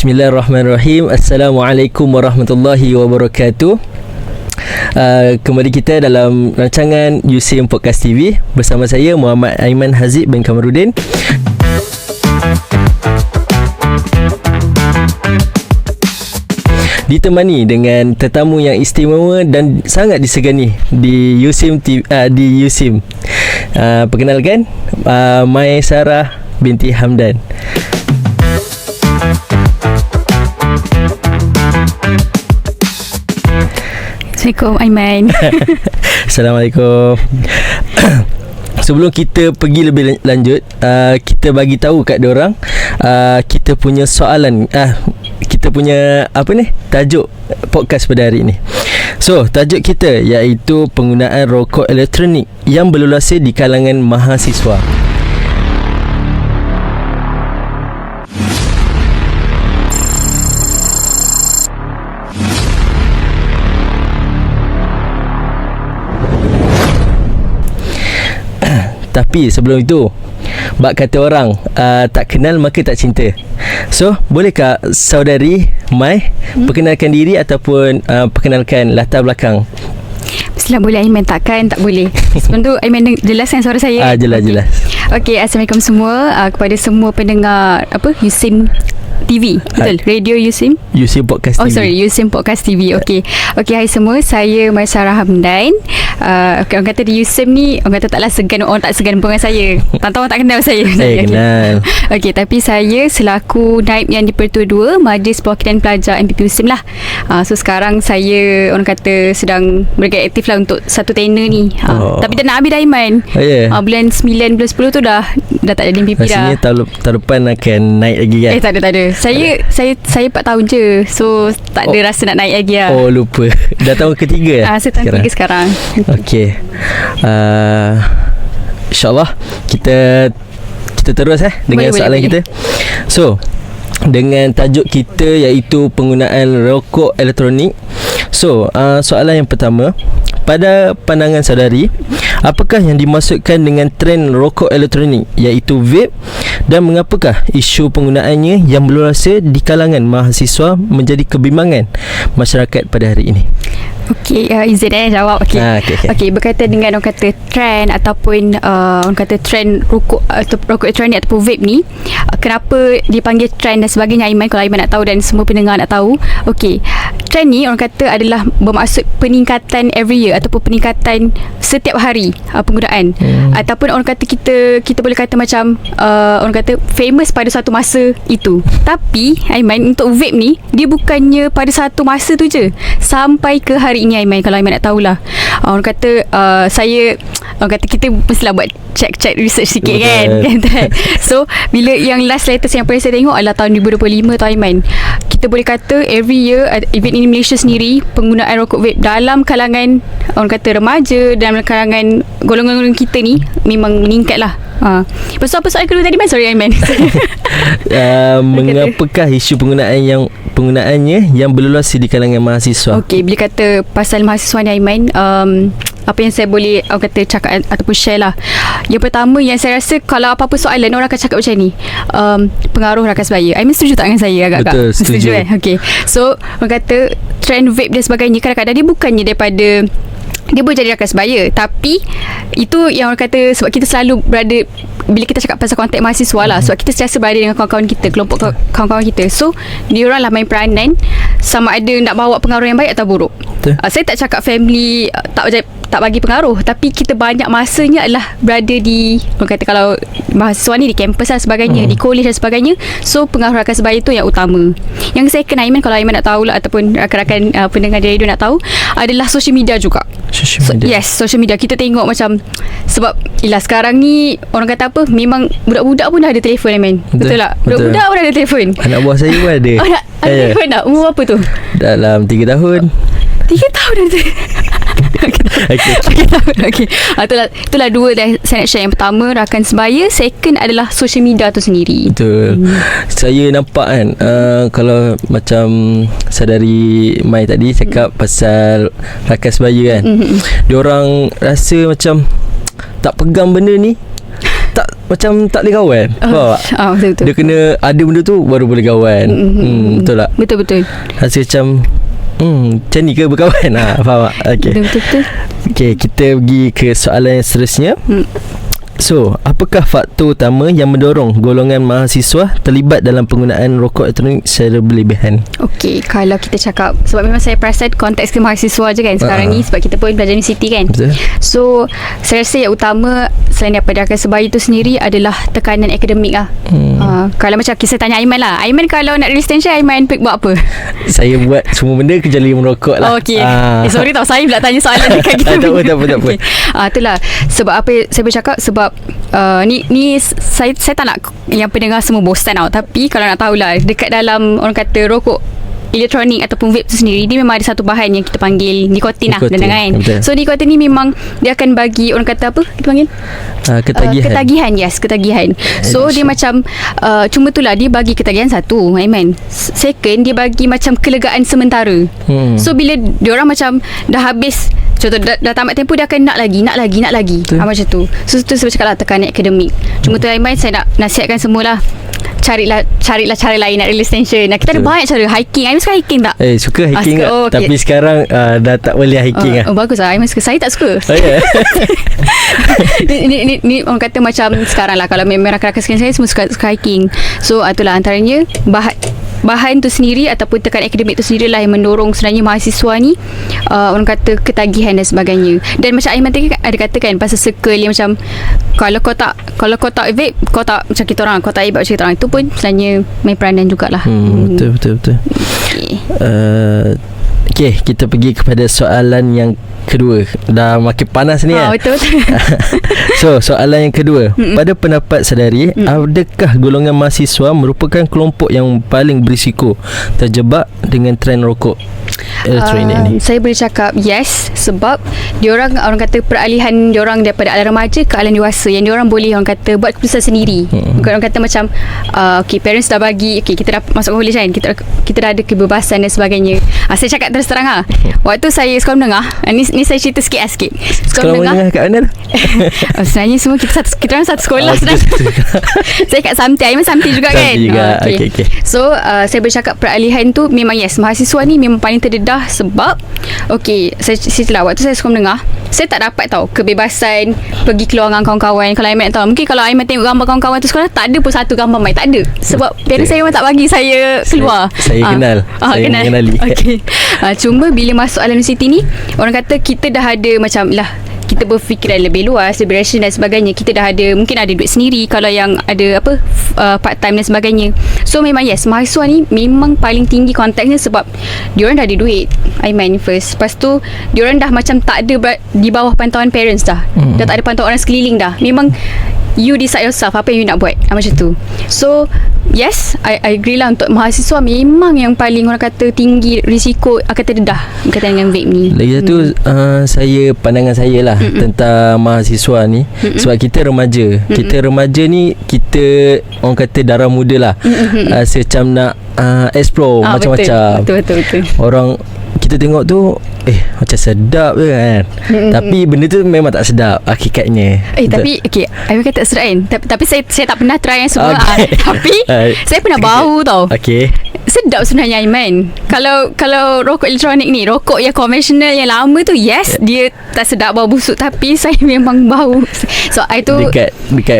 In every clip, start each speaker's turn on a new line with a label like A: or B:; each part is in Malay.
A: Bismillahirrahmanirrahim. Assalamualaikum warahmatullahi wabarakatuh. Kembali kita dalam rancangan USIM Podcast TV bersama saya Muhammad Aiman Haziq bin Kamarudin. Ditemani dengan tetamu yang istimewa dan sangat disegani di USIM TV, di USIM. Perkenalkan, Mai Sarah binti Hamdan.
B: Assalamualaikum Aiman.
A: Assalamualaikum. Sebelum kita pergi lebih lanjut, kita bagi tahu kat diorang kita punya soalan, kita punya tajuk podcast pada hari ini. So, tajuk kita iaitu penggunaan rokok elektronik yang berlulasi di kalangan mahasiswa. Tapi sebelum itu, bak kata orang, tak kenal maka tak cinta. So, bolehkah saudari Mai perkenalkan diri ataupun perkenalkan latar belakang?
B: Mestilah boleh Aiman, takkan tak boleh. Sebelum tu Aiman jelaskan suara saya.
A: Jelas.
B: Okey, Assalamualaikum semua, kepada semua pendengar USIM TV, betul? Radio USIM
A: Podcast TV.
B: USIM Podcast TV. Okey, hai semua, saya Mai Sarah Hamdan. Orang kata di USIM ni, orang kata taklah segan, orang tak segan pun dengan saya. Tantang orang tak kenal saya.
A: Kenal.
B: Okey, tapi saya selaku naib yang di-Pertua 2 Majlis Perwakilan Pelajar MPP USIM lah. So sekarang saya orang kata sedang bergerak aktif lah untuk satu tenure ni. Tapi dah nak habis dah Aiman. Bulan 9, bulan 10 tu dah tak jadi MPP dah.
A: Rasanya tahun depan akan naik lagi kan?
B: Tak ada. Saya 4 tahun je. So tak ada rasa nak naik lagi lah.
A: Lupa. Dah tahun ketiga
B: Saya tahun ketiga sekarang.
A: Okey. InsyaAllah kita terus dengan soalan kita. So, dengan tajuk kita iaitu penggunaan rokok elektronik. So, soalan yang pertama, pada pandangan saudari, apakah yang dimaksudkan dengan trend rokok elektronik iaitu vape, dan mengapakah isu penggunaannya yang berluasa di kalangan mahasiswa menjadi kebimbangan masyarakat pada hari ini?
B: Okey, izin jawab. Okey, berkaitan dengan orang kata trend ataupun orang kata trend rokok elektronik ataupun vape ni, kenapa dipanggil trend dan sebagainya, Aiman, kalau Aiman nak tahu dan semua pendengar nak tahu. Okey, trend ni orang kata adalah bermaksud peningkatan every year ataupun peningkatan setiap hari penggunaan. Ataupun orang kata kita boleh kata macam orang kata famous pada satu masa itu. Tapi Aiman, untuk vape ni dia bukannya pada satu masa tu je, sampai ke hari ini Aiman, kalau Aiman nak tahulah. Orang kata orang kata kita mestilah buat check research sikit kan. So bila yang last latest yang paling saya tengok adalah tahun 2025 tu Aiman. Kita boleh kata every year, even in Malaysia sendiri, penggunaan rokok vape dalam kalangan orang kata remaja, dalam kalangan golongan-golongan kita ni memang meningkat lah. Lepas tu apa soalan kedua tadi, Man? Sorry Aiman.
A: Mengapakah isu penggunaannya yang berluasa di kalangan mahasiswa? Okey,
B: bila kata pasal mahasiswa ni Aiman, apa yang saya boleh orang kata cakap ataupun share lah. Yang pertama yang saya rasa, kalau apa-apa soalan orang akan cakap macam ni, pengaruh rakan sebaya. Aiman setuju tak dengan saya agak-agak?
A: Betul, setuju.
B: Okey, so orang kata trend vape dan sebagainya, kadang-kadang dia bukannya daripada dia boleh jadi rakan sebaya, tapi itu yang orang kata sebab kita selalu berada, bila kita cakap pasal konteks mahasiswa lah, sebab kita sentiasa berada dengan kawan-kawan kita, kelompok kawan-kawan kita. So diorang lah main peranan sama ada nak bawa pengaruh yang baik atau buruk. Saya tak cakap family tak bagi pengaruh, tapi kita banyak masanya adalah berada di, orang kata kalau mahasiswa ni di kampus dan sebagainya, di college dan sebagainya. So pengaruh rakan sebaya tu yang utama. Yang second Aiman, kalau Aiman nak tahu lah, ataupun rakan-rakan pendengar di radio nak tahu, adalah social media juga. Social media. Kita tengok macam, sebab sekarang ni orang kata apa, memang budak-budak pun dah ada telefon Aiman. Betul tak? Budak-budak pun dah ada telefon.
A: Anak buah saya pun ada.
B: Ada telefon tak? Umur apa tu?
A: Dalam 3 tahun.
B: 3 tahun dah tu. Okay. Itulah dua dah saya nak share. Yang pertama rakan sebaya, second adalah social media tu sendiri.
A: Betul. Saya nampak kan, kalau macam saudari Mai tadi cakap pasal rakan sebaya kan, diorang rasa macam tak pegang benda ni, tak macam tak boleh kawan. Faham tak?
B: Betul-betul.
A: Dia kena ada benda tu baru boleh kawan. Betul tak?
B: Betul-betul.
A: Rasa macam macam ni ke berkawan? Faham tak? Okay.
B: Betul-betul.
A: Okay, kita pergi ke soalan yang seterusnya. So, apakah faktor utama yang mendorong golongan mahasiswa terlibat dalam penggunaan rokok elektronik secara berlebihan?
B: Okey, kalau kita cakap, sebab memang saya perasan konteks ke mahasiswa je kan sekarang ni, sebab kita pun belajar universiti kan.
A: Betul.
B: So, saya rasa yang utama selain daripada akal sebaya itu sendiri adalah tekanan akademik lah. Kalau macam saya tanya Aiman lah, Aiman kalau nak release tension, Aiman buat apa?
A: Saya buat semua benda kecuali merokok lah.
B: Okey. Sorry tau, saya pula tanya soalan dekat kita.
A: Tak apa.
B: Okay. Itulah sebab apa saya bercakap, sebab ni saya tak nak yang pendengar semua bosan tau. Tapi kalau nak tahulah, dekat dalam orang kata rokok elektronik ataupun vape tu sendiri, dia memang ada satu bahan yang kita panggil nikotin lah, kan. So nikotin ni memang dia akan bagi orang kata apa kita panggil ketagihan. Ketagihan. So dia macam cuma itulah, dia bagi ketagihan satu, Aiman. Second, dia bagi macam kelegaan sementara. So bila diorang macam dah habis, contoh dah tamat tempoh, dia akan nak lagi. Macam tu. So tu saya cakap lah, tekanan akademik. Cuma tu Aiman, saya nak nasihatkan semualah, carilah cara lain nak release tension. Kita ada banyak cara. Hiking, Aiman suka hiking tak?
A: Suka hiking tak? Okay. Tapi sekarang dah tak boleh hiking lah.
B: Bagus lah, Aiman suka. Saya tak suka. Ni orang kata macam sekarang lah, kalau memang rakan-rakan sekalian saya semua suka hiking. So itulah antaranya bahan tu sendiri ataupun tekanan akademik tu sendiri lah yang mendorong sebenarnya mahasiswa ni orang kata ketagihan dan sebagainya. Dan macam Aiman tadi ada katakan pasal circle yang macam kalau kau tak vape, kau tak macam kita orang, kau tak hebat macam kita orang, itu pun sebenarnya main peranan jugalah.
A: Betul. Okay, kita pergi kepada soalan yang kedua. Dah makin panas ni kan?
B: Betul.
A: So, soalan yang kedua. Pada pendapat saudari, adakah golongan mahasiswa merupakan kelompok yang paling berisiko terjebak dengan trend rokok elektronik ni?
B: Saya boleh cakap yes, sebab diorang orang kata peralihan diorang daripada alam remaja ke alam dewasa, yang diorang boleh orang kata buat keputusan sendiri. Bukan orang kata macam parents dah bagi, kita dah masuk college kan, kita dah ada kebebasan dan sebagainya. Saya cakap terus terang lah, waktu saya sekolah menengah, ni saya cerita sikit.
A: Sekolah menengah kat mana?
B: Sebenarnya semua kita orang satu sekolah sebenarnya. Saya kat Samti, Aiman Samti juga kan.
A: Okay.
B: So saya bercakap peralihan tu memang yes, mahasiswa ni memang paling terdedah. Sebab saya cerita lah, waktu saya sekolah menengah, saya tak dapat tahu kebebasan pergi keluar dengan kawan-kawan. Kalau Aiman tahu, mungkin kalau Aiman tengok gambar kawan-kawan tu sekolah, tak ada pun satu gambar mai, tak ada. Sebab parents saya memang tak bagi saya keluar.
A: Saya kenal. Saya mengenali.
B: Cuma bila masuk alam universiti ni, orang kata kita dah ada macam lah, kita berfikiran lebih luas, lebih rasional dan sebagainya. Kita dah ada, mungkin ada duit sendiri kalau yang ada part time dan sebagainya. So memang yes, mahasiswa ni memang paling tinggi konteksnya, sebab diorang dah ada duit, Aiman first. Lepas tu diorang dah macam tak ada di bawah pantauan parents dah. Dah tak ada pantauan orang sekeliling dah. Memang you decide yourself apa yang you nak buat, macam tu. So yes, I agree lah, untuk mahasiswa memang yang paling orang kata tinggi risiko akan terdedah berkaitan dengan vape ni.
A: Lagi satu, pandangan saya lah tentang mahasiswa ni, sebab kita remaja. Kita remaja ni, kita orang kata darah muda lah. Macam nak explore macam-macam.
B: Betul.
A: Orang kita tengok tu macam sedap je kan. Tapi benda tu memang tak sedap hakikatnya.
B: Tapi I kata tak sedap kan. Tapi saya tak pernah try yang semua. Tapi saya pernah bau tau. Sedap sebenarnya, Aiman. Kalau rokok elektronik ni, rokok yang konvensional yang lama tu, yes, dia tak sedap, bau busuk. Tapi saya memang bau. So I tu
A: dekat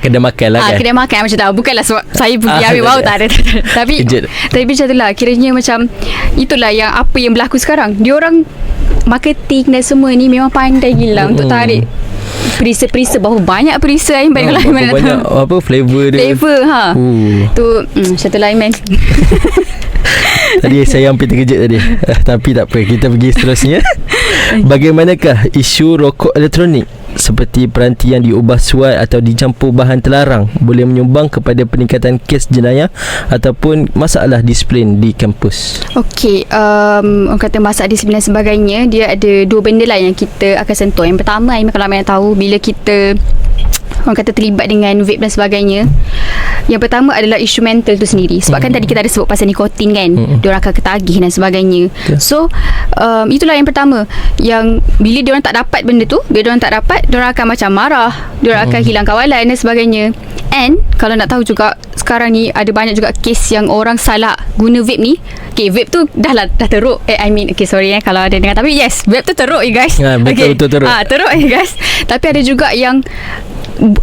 A: kedai makan lah kan.
B: Kedai makan macam tu. Bukanlah sebab saya pergi ambil bau, tak ada. Tapi macam tu lah. Kiranya macam itulah yang apa yang berlaku sekarang. Diorang marketing dan semua ni memang pandai gila untuk tarik perisa-perisa. Bahawa banyak perisa, Aiman. Kalau Aiman nak tahu
A: flavor dia.
B: Tu macam tu lah, Aiman.
A: Tadi saya hampir terkejut tadi. Tapi tak apa, kita pergi seterusnya. Bagaimanakah isu rokok elektronik seperti peranti yang diubah suai atau dicampur bahan terlarang boleh menyumbang kepada peningkatan kes jenayah ataupun masalah disiplin di kampus?
B: Orang kata masalah disiplin dan sebagainya, dia ada dua benda lah yang kita akan sentuh. Yang pertama, Aiman, kalau Aiman tahu, bila kita orang kata terlibat dengan vape dan sebagainya, yang pertama adalah isu mental tu sendiri. Sebab kan tadi kita ada sebut pasal nikotin kan, diorang akan ketagih dan sebagainya. So itulah yang pertama, yang bila diorang tak dapat benda tu, bila diorang tak dapat, diorang akan macam marah, diorang akan hilang kawalan dan sebagainya. And kalau nak tahu juga, sekarang ni ada banyak juga kes yang orang salah guna vape ni. Okay, vape tu dah teruk. Sorry kalau ada dengar, tapi yes, vape tu teruk you guys.
A: Betul teruk.
B: Teruk you guys. Tapi ada juga yang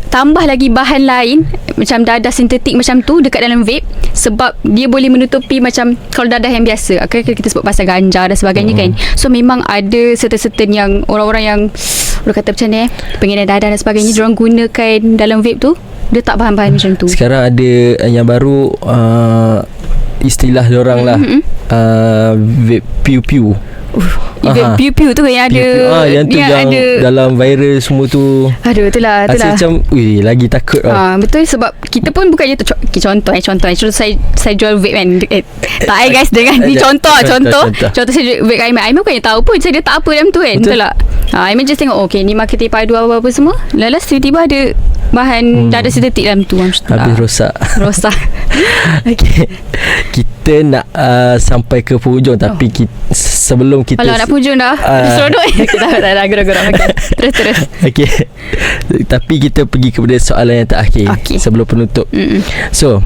B: tambah lagi bahan lain macam dadah sintetik macam tu dekat dalam vape, sebab dia boleh menutupi macam kalau dadah yang biasa. Kita sebut pasal ganja dan sebagainya kan. So memang ada certain yang orang-orang yang kata macam ni pengedar dadah dan sebagainya, diorang gunakan dalam vape tu, dia tak bahan-bahan macam tu.
A: Sekarang ada yang baru istilah diorang lah, vape piu-piu.
B: Piu-piu tu yang ada
A: yang tu yang
B: ada
A: dalam viral semua tu.
B: Aduh, itulah.
A: Macam lagi takut
B: betul, sebab kita pun bukannya tu contoh saya jual vape kan. Tak guys, dengan ni contoh saya jual vape Aiman bukannya tahu pun saya dia tak apa dalam tu kan. Betul tak? Aiman just tengok okay ni marketing padu apa-apa semua, lalas tiba-tiba ada bahan dadah sintetik dalam tu.
A: Habis rosak.
B: Okay.
A: Kita nak sampai ke penghujung, tapi sebelum kita
B: nak penghujung dah seronok. Tak gerak-gerak. Terus.
A: Okay. Tapi kita pergi kepada soalan yang terakhir sebelum penutup. So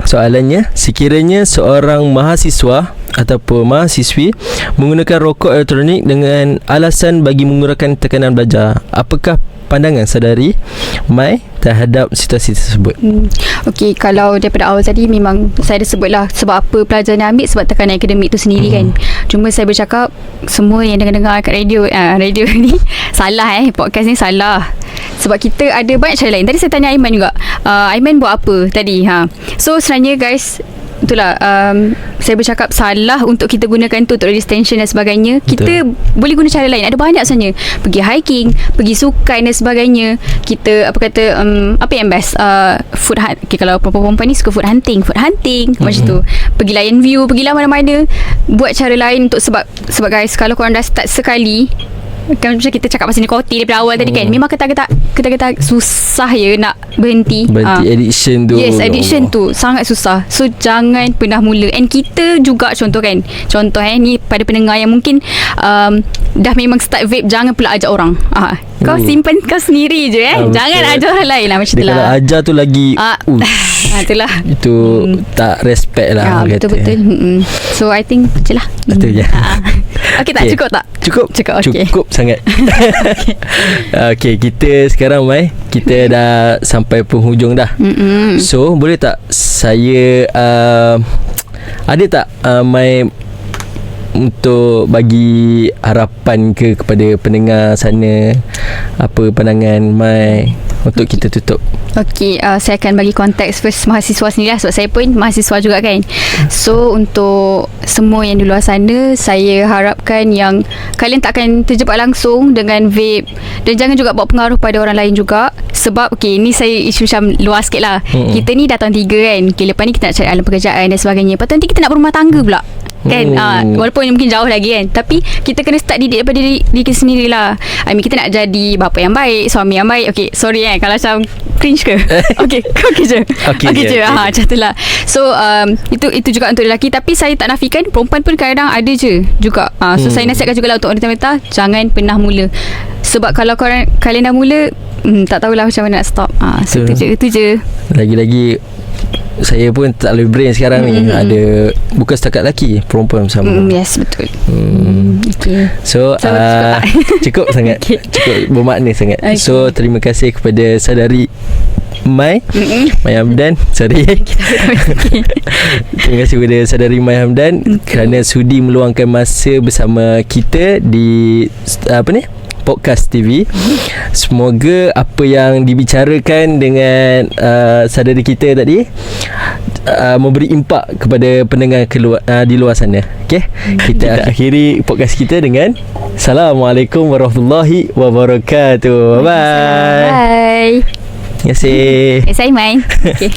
A: soalannya, sekiranya seorang mahasiswa ataupun mahasiswi menggunakan rokok elektronik dengan alasan bagi mengurangkan tekanan belajar, apakah pandangan saudari Mai terhadap situasi tersebut?
B: Okey, kalau daripada awal tadi memang saya dah sebutlah sebab apa pelajaran yang ambil, sebab tekanan akademik tu sendiri kan. Cuma saya bercakap semua yang dengar-dengar kat radio ni salah podcast ni salah. Sebab kita ada banyak cara lain. Tadi saya tanya Aiman juga, Aiman buat apa tadi? So sebenarnya guys, itulah saya bercakap salah untuk kita gunakan tu untuk distension dan sebagainya. Kita boleh guna cara lain. Ada banyak sebenarnya. Pergi hiking, pergi sukan dan sebagainya. Kita apa yang best, food hunt. Kalau perempuan ni suka food hunting macam tu. Pergi Lion View, pergilah mana-mana. Buat cara lain untuk sebab guys, kalau korang dah start sekali, kan macam kita cakap pasal nikotin daripada awal tadi kan, memang kata susah nak berhenti
A: addiction tu.
B: Yes, addiction tu sangat susah. So jangan pernah mula. And kita juga contoh ni pada pendengar yang mungkin dah memang start vape, jangan pula ajak orang. Kau simpan kau sendiri je jangan ajar orang lain lah macam tu lah.
A: Kalau ajar tu lagi
B: itulah,
A: itu tak respect lah.
B: Betul. So I think je lah.
A: Betul je.
B: Okay, tak cukup tak?
A: Cukup sangat. Okay, kita sekarang Mai, kita dah sampai penghujung dah. So boleh tak saya ada tak Mai untuk bagi harapan kepada pendengar sana, apa pandangan Mai untuk kita tutup?
B: Saya akan bagi konteks first mahasiswa sendiri lah, sebab saya pun mahasiswa juga kan. So untuk semua yang di luar sana, saya harapkan yang kalian tak akan terjebak langsung dengan vape, dan jangan juga bawa pengaruh pada orang lain juga. Sebab ni saya isu macam luas sikit lah. Kita ni dah tahun 3 kan. Lepas ni kita nak cari alam pekerjaan dan sebagainya. Lepas tu nanti kita nak berumah tangga pula kan. Walaupun mungkin jauh lagi kan, tapi kita kena start didik daripada diri kita sendirilah. Kita nak jadi bapa yang baik, suami yang baik. Okay, sorry kalau macam cringe ke? Okay je. Macam tu lah. So itu juga untuk lelaki, tapi saya tak nafikan perempuan pun kadang ada je juga. So saya nasihatkan jugalah untuk wanita-wanita, jangan pernah mula. Sebab kalau kalian dah mula, tak tahulah macam mana nak stop. So itu je. Lagi-lagi
A: saya pun tak boleh brain sekarang ni. Ada bukan setakat lelaki, perempuan sama.
B: Yes, betul.
A: So cukup sangat. Cukup bermakna sangat. So terima kasih kepada saudari Mai Hamdan. Sorry. Terima kasih kepada saudari Mai Hamdan kerana sudi meluangkan masa bersama kita di Podcast TV. Semoga apa yang dibicarakan dengan saudari kita tadi memberi impak kepada pendengar di luar sana. Okay? Kita akhiri podcast kita dengan Assalamualaikum warahmatullahi wabarakatuh. Bye.
B: Bye.
A: Terima kasih.
B: Saya main. Okay.